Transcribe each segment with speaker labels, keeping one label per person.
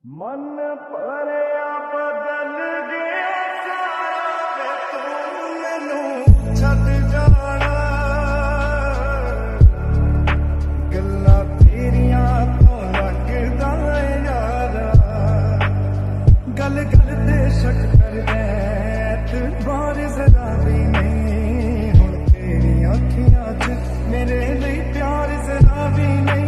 Speaker 1: मन भरिया बदल गया सारा वे तू मैनू छड्ड जाना गल्लां तेरियां तो लगदा यारा गल गल ते शक कर तू बार जरा भी नहीं हुण तेरियां अखियां च मेरे लिए प्यार जरा भी नहीं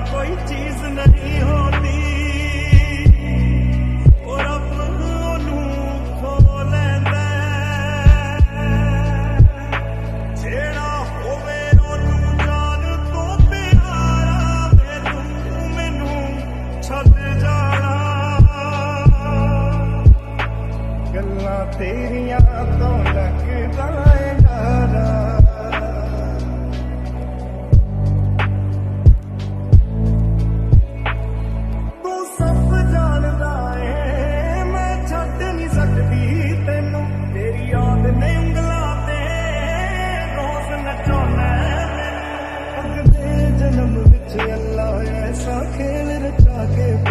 Speaker 1: कोई चीज नहीं होती और अपनों खो लैंदा जेड़ा होवे ओनू जान तो प्यारा वे तू मैनू छड्ड जाना गल्लां तेरियां तो लगदा यारा जन्म विच अल्लाह ऐसा खेल रचा के